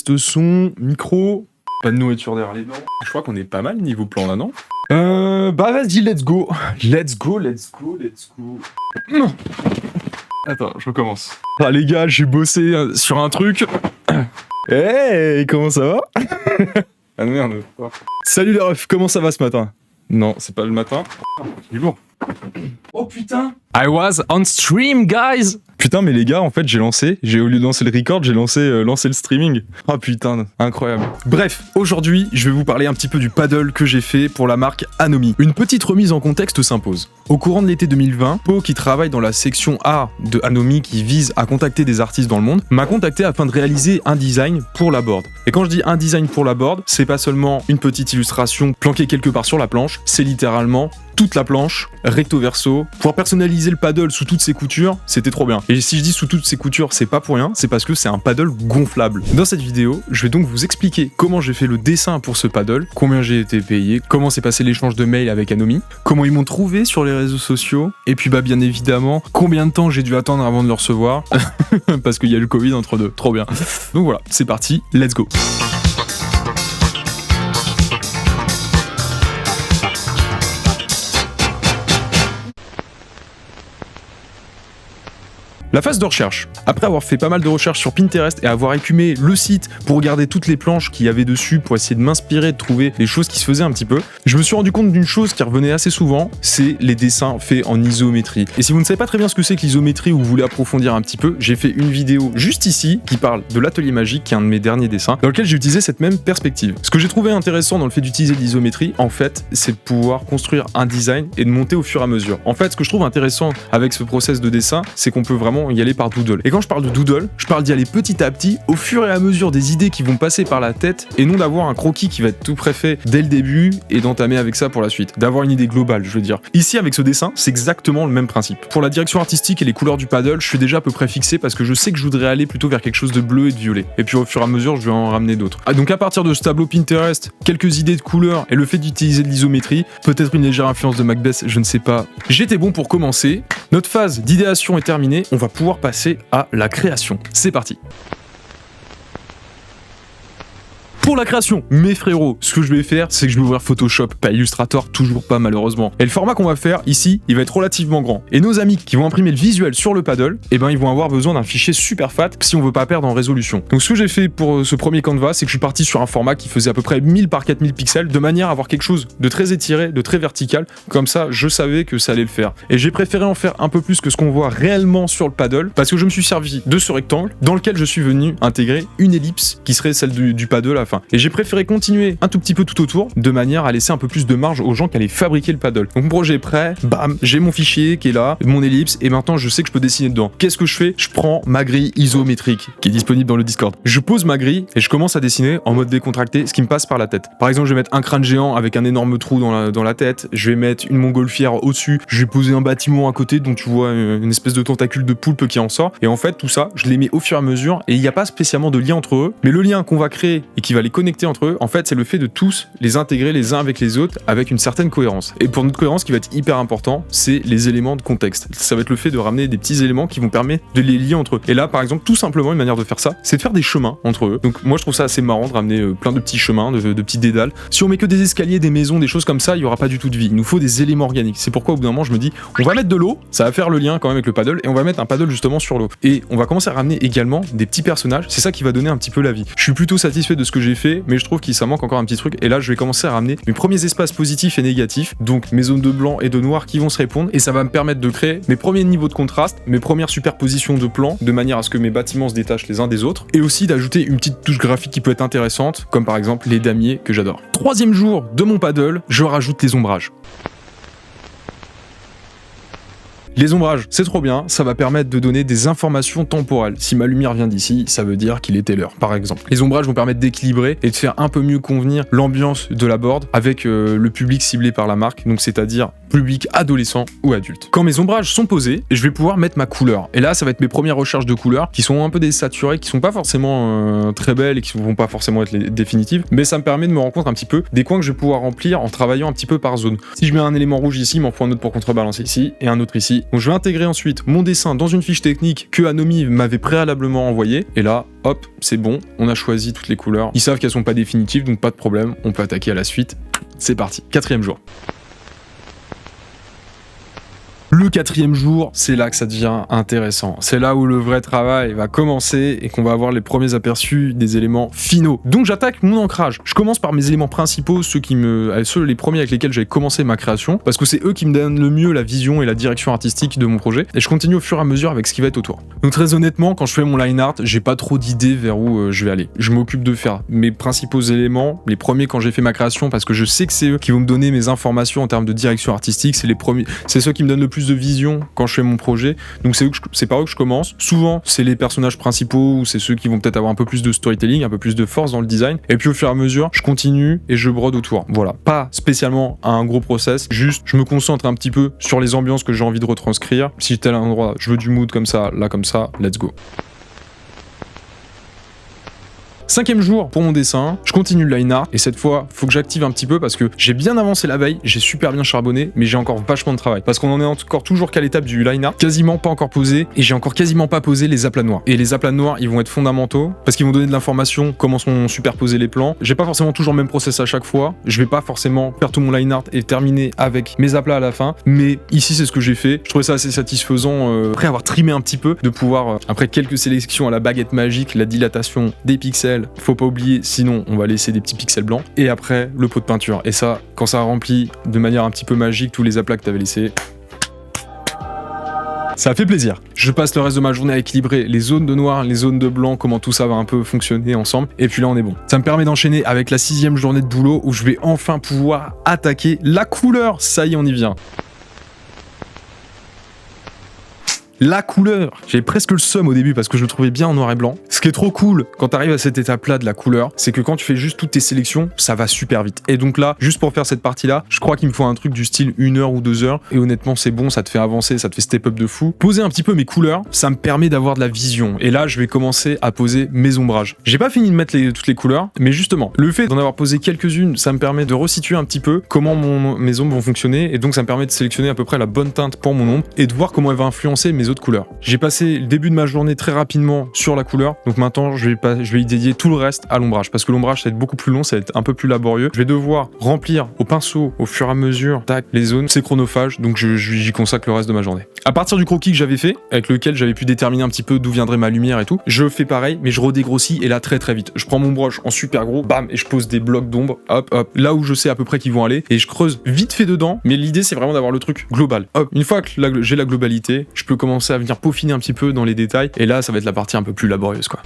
test son, micro, pas de nourriture derrière les dents. Je crois qu'on est pas mal niveau plan là, non? Bah vas-y, let's go. Let's go. Attends, je recommence. Ah les gars, j'ai bossé sur un truc. Hey, comment ça va? Ah merde. Salut les refs, comment ça va ce matin? Non, c'est pas le matin. Il est lourd. Oh putain! I was on stream, guys! Putain, mais les gars, en fait, au lieu de lancer le record, j'ai lancé le streaming. Oh putain, incroyable. Bref, aujourd'hui, je vais vous parler un petit peu du paddle que j'ai fait pour la marque Anomi. Une petite remise en contexte s'impose. Au courant de l'été 2020, Po, qui travaille dans la section A de Anomi, qui vise à contacter des artistes dans le monde, m'a contacté afin de réaliser un design pour la board. Et quand je dis un design pour la board, c'est pas seulement une petite illustration planquée quelque part sur la planche, c'est littéralement toute la planche, recto verso. Pouvoir personnaliser le paddle sous toutes ses coutures, c'était trop bien. Et si je dis sous toutes ses coutures, c'est pas pour rien, c'est parce que c'est un paddle gonflable. Dans cette vidéo, je vais donc vous expliquer comment j'ai fait le dessin pour ce paddle, combien j'ai été payé, comment s'est passé l'échange de mails avec Anomi, comment ils m'ont trouvé sur les réseaux sociaux, et puis bah bien évidemment, combien de temps j'ai dû attendre avant de le recevoir, parce qu'il y a eu le Covid entre deux, trop bien. Donc voilà, c'est parti, let's go. La phase de recherche. Après avoir fait pas mal de recherches sur Pinterest et avoir écumé le site pour regarder toutes les planches qu'il y avait dessus pour essayer de m'inspirer, de trouver des choses qui se faisaient un petit peu, je me suis rendu compte d'une chose qui revenait assez souvent, c'est les dessins faits en isométrie. Et si vous ne savez pas très bien ce que c'est que l'isométrie ou vous voulez approfondir un petit peu, j'ai fait une vidéo juste ici qui parle de l'atelier magique, qui est un de mes derniers dessins, dans lequel j'ai utilisé cette même perspective. Ce que j'ai trouvé intéressant dans le fait d'utiliser l'isométrie, en fait, c'est de pouvoir construire un design et de monter au fur et à mesure. En fait, ce que je trouve intéressant avec ce process de dessin, c'est qu'on peut vraiment y aller par doodle. Et quand je parle de doodle, je parle d'y aller petit à petit, au fur et à mesure des idées qui vont passer par la tête, et non d'avoir un croquis qui va être tout préfet dès le début et d'entamer avec ça pour la suite. D'avoir une idée globale, je veux dire. Ici, avec ce dessin, c'est exactement le même principe. Pour la direction artistique et les couleurs du paddle, je suis déjà à peu près fixé parce que je sais que je voudrais aller plutôt vers quelque chose de bleu et de violet. Et puis au fur et à mesure, je vais en ramener d'autres. Ah, donc à partir de ce tableau Pinterest, quelques idées de couleurs et le fait d'utiliser de l'isométrie, peut-être une légère influence de Macbeth, je ne sais pas. J'étais bon pour commencer. Notre phase d'idéation est terminée, on va pouvoir passer à la création. C'est parti. Pour la création, mes frérots, ce que je vais faire, c'est que je vais ouvrir Photoshop, pas Illustrator, toujours pas malheureusement. Et le format qu'on va faire ici, il va être relativement grand. Et nos amis qui vont imprimer le visuel sur le paddle, eh ben ils vont avoir besoin d'un fichier super fat si on veut pas perdre en résolution. Donc ce que j'ai fait pour ce premier canevas, c'est que je suis parti sur un format qui faisait à peu près 1000 par 4000 pixels, de manière à avoir quelque chose de très étiré, de très vertical. Comme ça, je savais que ça allait le faire. Et j'ai préféré en faire un peu plus que ce qu'on voit réellement sur le paddle, parce que je me suis servi de ce rectangle, dans lequel je suis venu intégrer une ellipse qui serait celle du paddle à la fin. Et j'ai préféré continuer un tout petit peu tout autour, de manière à laisser un peu plus de marge aux gens qui allaient fabriquer le paddle. Donc mon projet est prêt, bam, j'ai mon fichier qui est là, mon ellipse, et maintenant je sais que je peux dessiner dedans. Qu'est-ce que je fais? Je prends ma grille isométrique, qui est disponible dans le Discord. Je pose ma grille, et je commence à dessiner en mode décontracté, ce qui me passe par la tête. Par exemple, je vais mettre un crâne géant avec un énorme trou dans la tête, je vais mettre une montgolfière au-dessus, je vais poser un bâtiment à côté, dont tu vois une espèce de tentacule de poulpe qui en sort, et en fait tout ça, je les mets au fur et à mesure, et il n'y a pas spécialement de lien entre eux, mais le lien qu'on va créer et qui va les connecter entre eux, en fait, c'est le fait de tous les intégrer les uns avec les autres avec une certaine cohérence. Et pour notre cohérence, ce qui va être hyper important, c'est les éléments de contexte. Ça va être le fait de ramener des petits éléments qui vont permettre de les lier entre eux. Et là, par exemple, tout simplement, une manière de faire ça, c'est de faire des chemins entre eux. Donc moi, je trouve ça assez marrant de ramener plein de petits chemins, de petits dédales. Si on met que des escaliers, des maisons, des choses comme ça, il y aura pas du tout de vie. Il nous faut des éléments organiques. C'est pourquoi au bout d'un moment, je me dis, on va mettre de l'eau, ça va faire le lien quand même avec le paddle, et on va mettre un paddle justement sur l'eau. Et on va commencer à ramener également des petits personnages. C'est ça qui va donner un petit peu la vie. Je suis plutôt satisfait de ce que j'ai fait, mais je trouve qu'il ça manque encore un petit truc. Et là, je vais commencer à ramener mes premiers espaces positifs et négatifs, donc mes zones de blanc et de noir qui vont se répondre, et ça va me permettre de créer mes premiers niveaux de contraste, mes premières superpositions de plans, de manière à ce que mes bâtiments se détachent les uns des autres, et aussi d'ajouter une petite touche graphique qui peut être intéressante, comme par exemple les damiers que j'adore. Troisième jour de mon paddle, je rajoute les ombrages. Les ombrages, c'est trop bien, ça va permettre de donner des informations temporelles. Si ma lumière vient d'ici, ça veut dire qu'il était l'heure, par exemple. Les ombrages vont permettre d'équilibrer et de faire un peu mieux convenir l'ambiance de la board avec le public ciblé par la marque, donc c'est-à-dire public adolescent ou adulte. Quand mes ombrages sont posés, je vais pouvoir mettre ma couleur. Et là, ça va être mes premières recherches de couleurs qui sont un peu désaturées, qui sont pas forcément très belles et qui vont pas forcément être les définitives, mais ça me permet de me rendre compte un petit peu des coins que je vais pouvoir remplir en travaillant un petit peu par zone. Si je mets un élément rouge ici, il m'en faut un autre pour contrebalancer ici, et un autre ici, parti. Donc je vais intégrer ensuite mon dessin dans une fiche technique que Anomi m'avait préalablement envoyée. Et là, hop, c'est bon, on a choisi toutes les couleurs. Ils savent qu'elles sont pas définitives, donc pas de problème, on peut attaquer à la suite. C'est parti, 4e jour. Le 4e jour, c'est là que ça devient intéressant. C'est là où le vrai travail va commencer et qu'on va avoir les premiers aperçus des éléments finaux. Donc j'attaque mon ancrage. Je commence par mes éléments principaux, ceux les premiers avec lesquels j'avais commencé ma création, parce que c'est eux qui me donnent le mieux la vision et la direction artistique de mon projet. Et je continue au fur et à mesure avec ce qui va être autour. Donc très honnêtement, quand je fais mon line art, j'ai pas trop d'idées vers où je vais aller. Je m'occupe de faire mes principaux éléments, les premiers quand j'ai fait ma création, parce que je sais que c'est eux qui vont me donner mes informations en termes de direction artistique. C'est les premiers, c'est ceux qui me donnent le plus de vision quand je fais mon projet, donc c'est par eux que je commence. Souvent c'est les personnages principaux ou c'est ceux qui vont peut-être avoir un peu plus de storytelling, un peu plus de force dans le design, et puis au fur et à mesure je continue et je brode autour. Voilà, pas spécialement un gros process, juste je me concentre un petit peu sur les ambiances que j'ai envie de retranscrire. Si tel endroit je veux du mood comme ça, là comme ça, let's go. 5e jour pour mon dessin, je continue le line art et cette fois, faut que j'active un petit peu parce que j'ai bien avancé la veille, j'ai super bien charbonné, mais j'ai encore vachement de travail parce qu'on en est encore toujours qu'à l'étape du line art, quasiment pas encore posé et j'ai encore quasiment pas posé les aplats noirs. Et les aplats noirs, ils vont être fondamentaux parce qu'ils vont donner de l'information, comment sont superposés les plans. J'ai pas forcément toujours le même process à chaque fois, je vais pas forcément faire tout mon line art et terminer avec mes aplats à la fin, mais ici c'est ce que j'ai fait. Je trouvais ça assez satisfaisant après avoir trimé un petit peu, de pouvoir, après quelques sélections à la baguette magique, la dilatation des pixels, faut pas oublier, sinon on va laisser des petits pixels blancs, et après le pot de peinture. Et ça, quand ça remplit de manière un petit peu magique tous les aplats que t'avais laissés, ça fait plaisir. Je passe le reste de ma journée à équilibrer les zones de noir, les zones de blanc, comment tout ça va un peu fonctionner ensemble, et puis là on est bon. Ça me permet d'enchaîner avec la 6e journée de boulot où je vais enfin pouvoir attaquer la couleur. Ça y est, on y vient. La couleur, j'avais presque le seum au début parce que je le trouvais bien en noir et blanc. Ce qui est trop cool quand t'arrives à cette étape-là de la couleur, c'est que quand tu fais juste toutes tes sélections, ça va super vite. Et donc là, juste pour faire cette partie-là, je crois qu'il me faut un truc du style 1 heure ou 2 heures. Et honnêtement, c'est bon, ça te fait avancer, ça te fait step up de fou. Poser un petit peu mes couleurs, ça me permet d'avoir de la vision. Et là, je vais commencer à poser mes ombrages. J'ai pas fini de mettre toutes les couleurs, mais justement, le fait d'en avoir posé quelques-unes, ça me permet de resituer un petit peu comment mes ombres vont fonctionner. Et donc, ça me permet de sélectionner à peu près la bonne teinte pour mon ombre et de voir comment elle va influencer mes autres couleurs. J'ai passé le début de ma journée très rapidement sur la couleur, donc maintenant je vais y dédier tout le reste à l'ombrage, parce que l'ombrage ça va être beaucoup plus long, ça va être un peu plus laborieux. Je vais devoir remplir au pinceau au fur et à mesure les zones, c'est chronophage, donc j'y consacre le reste de ma journée. À partir du croquis que j'avais fait, avec lequel j'avais pu déterminer un petit peu d'où viendrait ma lumière et tout, je fais pareil, mais je redégrossis et là très très vite. Je prends mon brush en super gros, bam, et je pose des blocs d'ombre, hop, hop, là où je sais à peu près qu'ils vont aller, et je creuse vite fait dedans, mais l'idée c'est vraiment d'avoir le truc global. Hop, une fois que j'ai la globalité, je peux commencer à venir peaufiner un petit peu dans les détails, et là ça va être la partie un peu plus laborieuse quoi.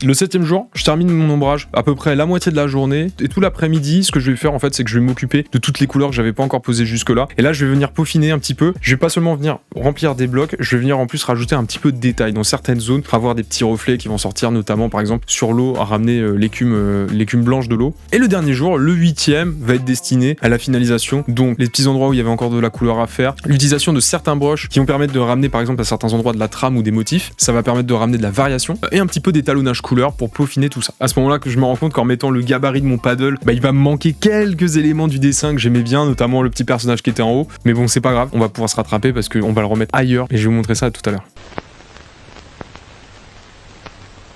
Le 7e jour, je termine mon ombrage à peu près la moitié de la journée, et tout l'après-midi, ce que je vais faire en fait, c'est que je vais m'occuper de toutes les couleurs que j'avais pas encore posées jusque-là. Et là, je vais venir peaufiner un petit peu. Je vais pas seulement venir remplir des blocs, je vais venir en plus rajouter un petit peu de détails dans certaines zones, pour avoir des petits reflets qui vont sortir, notamment par exemple sur l'eau, à ramener l'écume blanche de l'eau. Et le dernier jour, le 8e, va être destiné à la finalisation, donc les petits endroits où il y avait encore de la couleur à faire, l'utilisation de certains brushes qui vont permettre de ramener par exemple à certains endroits de la trame ou des motifs. Ça va permettre de ramener de la variation et un petit peu d'étalonnage couleur pour peaufiner tout ça. À ce moment-là que je me rends compte qu'en mettant le gabarit de mon paddle, il va me manquer quelques éléments du dessin que j'aimais bien, notamment le petit personnage qui était en haut. Mais bon, c'est pas grave, on va pouvoir se rattraper parce qu'on va le remettre ailleurs et je vais vous montrer ça tout à l'heure.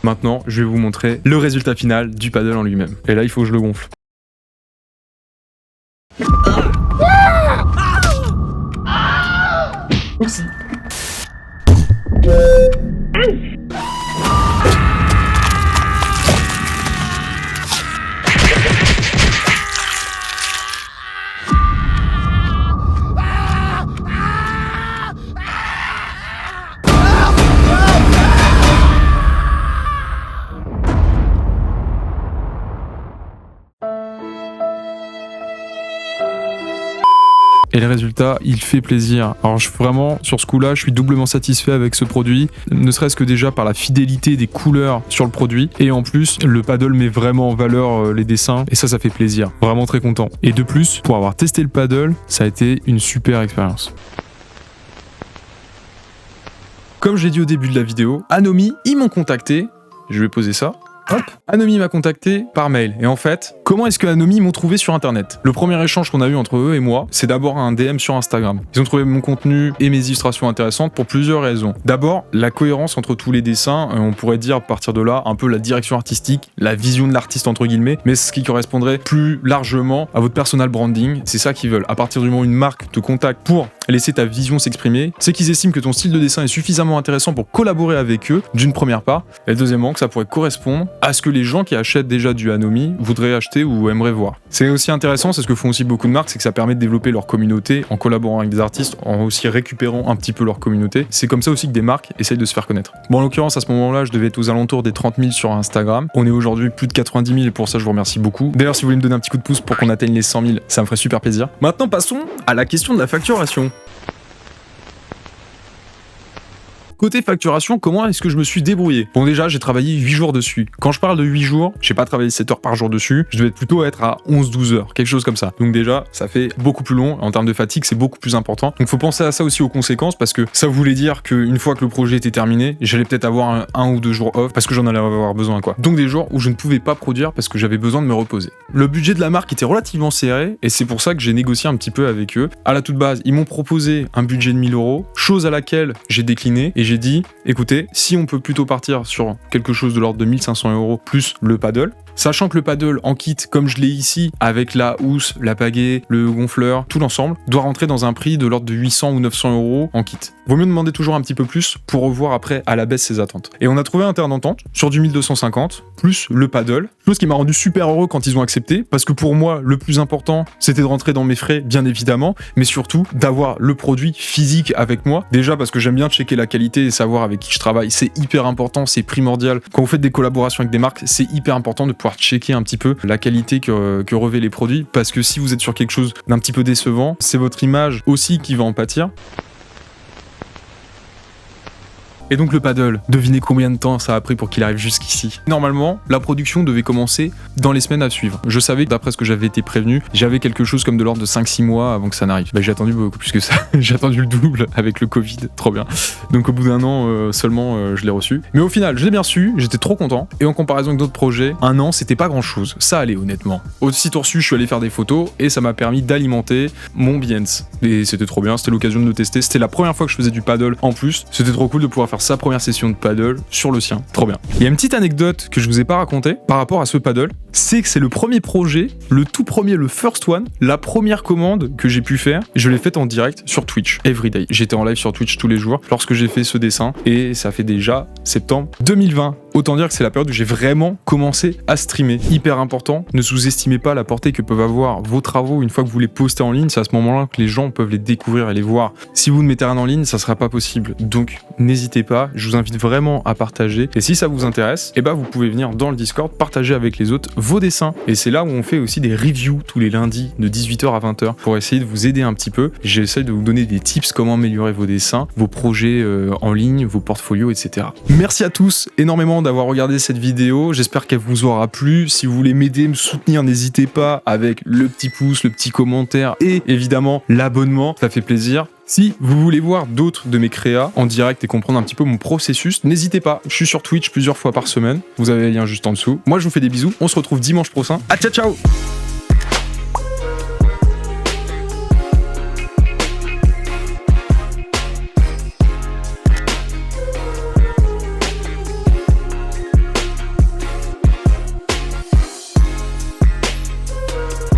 Maintenant, je vais vous montrer le résultat final du paddle en lui-même. Et là, il faut que je le gonfle. Oupsie. Et le résultat, il fait plaisir. Alors vraiment, sur ce coup-là, je suis doublement satisfait avec ce produit, ne serait-ce que déjà par la fidélité des couleurs sur le produit, et en plus, le paddle met vraiment en valeur les dessins, et ça fait plaisir. Vraiment très content. Et de plus, pour avoir testé le paddle, ça a été une super expérience. Comme j'ai dit au début de la vidéo, Anomi, ils m'ont contacté, je vais poser ça, Hop, Anomi m'a contacté par mail. Et en fait, comment est-ce que Anomi m'ont trouvé sur internet? Le premier échange qu'on a eu entre eux et moi, c'est d'abord un DM sur Instagram. Ils ont trouvé mon contenu et mes illustrations intéressantes pour plusieurs raisons. D'abord, la cohérence entre tous les dessins, on pourrait dire à partir de là, un peu la direction artistique, la vision de l'artiste entre guillemets, mais ce qui correspondrait plus largement à votre personal branding. C'est ça qu'ils veulent. À partir du moment où une marque te contacte pour laisser ta vision s'exprimer, c'est qu'ils estiment que ton style de dessin est suffisamment intéressant pour collaborer avec eux, d'une première part, et deuxièmement, que ça pourrait correspondre à ce que les gens qui achètent déjà du Anomi voudraient acheter ou aimeraient voir. C'est aussi intéressant, c'est ce que font aussi beaucoup de marques, c'est que ça permet de développer leur communauté en collaborant avec des artistes, en aussi récupérant un petit peu leur communauté. C'est comme ça aussi que des marques essayent de se faire connaître. Bon, en l'occurrence, à ce moment-là, je devais être aux alentours des 30 000 sur Instagram. On est aujourd'hui plus de 90 000 et pour ça, je vous remercie beaucoup. D'ailleurs, si vous voulez me donner un petit coup de pouce pour qu'on atteigne les 100 000, ça me ferait super plaisir. Maintenant, passons à la question de la facturation. Côté facturation, comment est-ce que je me suis débrouillé? Bon, déjà, j'ai travaillé 8 jours dessus. Quand je parle de 8 jours, j'ai pas travaillé 7 heures par jour dessus, je devais plutôt être à 11-12 heures, quelque chose comme ça. Donc déjà, ça fait beaucoup plus long, en termes de fatigue, c'est beaucoup plus important. Donc faut penser à ça aussi aux conséquences, parce que ça voulait dire qu'une fois que le projet était terminé, j'allais peut-être avoir un ou deux jours off, parce que j'en allais avoir besoin, quoi. Donc des jours où je ne pouvais pas produire, parce que j'avais besoin de me reposer. Le budget de la marque était relativement serré, et c'est pour ça que j'ai négocié un petit peu avec eux. À la toute base, ils m'ont proposé un budget de 1000 €, chose à laquelle j'ai décliné, et j'ai dit, écoutez, si on peut plutôt partir sur quelque chose de l'ordre de 1500 € plus le paddle, sachant que le paddle en kit, comme je l'ai ici, avec la housse, la pagaie, le gonfleur, tout l'ensemble, doit rentrer dans un prix de l'ordre de 800 ou 900 € en kit. Vaut mieux demander toujours un petit peu plus pour revoir après à la baisse ses attentes. Et on a trouvé un terrain d'entente sur du 1250 plus le paddle, chose qui m'a rendu super heureux quand ils ont accepté, parce que pour moi, le plus important, c'était de rentrer dans mes frais, bien évidemment, mais surtout d'avoir le produit physique avec moi. Déjà parce que j'aime bien checker la qualité et savoir avec qui je travaille, c'est hyper important, c'est primordial. Quand vous faites des collaborations avec des marques, c'est hyper important de pouvoir checker un petit peu la qualité que revêt les produits, parce que si vous êtes sur quelque chose d'un petit peu décevant, c'est votre image aussi qui va en pâtir. Et donc le paddle, devinez combien de temps ça a pris pour qu'il arrive jusqu'ici. Normalement, la production devait commencer dans les semaines à suivre. Je savais que d'après ce que j'avais été prévenu, j'avais quelque chose comme de l'ordre de 5-6 mois avant que ça n'arrive. J'ai attendu beaucoup plus que ça. J'ai attendu le double avec le Covid, trop bien. Donc au bout d'un an seulement, je l'ai reçu. Mais au final, je l'ai bien su, j'étais trop content. Et en comparaison avec d'autres projets, un an, c'était pas grand-chose. Ça allait honnêtement. Aussitôt reçu, je suis allé faire des photos et ça m'a permis d'alimenter mon Behance. Et c'était trop bien, c'était l'occasion de le tester. C'était la première fois que je faisais du paddle en plus. C'était trop cool de pouvoir faire sa première session de paddle sur le sien, trop bien. Il y a une petite anecdote que je vous ai pas racontée par rapport à ce paddle, c'est que c'est le premier projet, le tout premier, le first one, la première commande que j'ai pu faire, je l'ai faite en direct sur Twitch, everyday. J'étais en live sur Twitch tous les jours lorsque j'ai fait ce dessin et ça fait déjà septembre 2020. Autant dire que c'est la période où j'ai vraiment commencé à streamer. Hyper important, ne sous-estimez pas la portée que peuvent avoir vos travaux une fois que vous les postez en ligne, c'est à ce moment-là que les gens peuvent les découvrir et les voir. Si vous ne mettez rien en ligne, ça sera pas possible. Donc n'hésitez pas, je vous invite vraiment à partager. Et si ça vous intéresse, eh ben vous pouvez venir dans le Discord, partager avec les autres vos dessins. Et c'est là où on fait aussi des reviews tous les lundis de 18h à 20h pour essayer de vous aider un petit peu. J'essaie de vous donner des tips comment améliorer vos dessins, vos projets en ligne, vos portfolios, etc. Merci à tous énormément d'avoir regardé cette vidéo. J'espère qu'elle vous aura plu. Si vous voulez m'aider, me soutenir, n'hésitez pas avec le petit pouce, le petit commentaire et évidemment l'abonnement. Ça fait plaisir. Si vous voulez voir d'autres de mes créas en direct et comprendre un petit peu mon processus, n'hésitez pas. Je suis sur Twitch plusieurs fois par semaine. Vous avez les liens juste en dessous. Moi, je vous fais des bisous. On se retrouve dimanche prochain. Ah, ciao, ciao!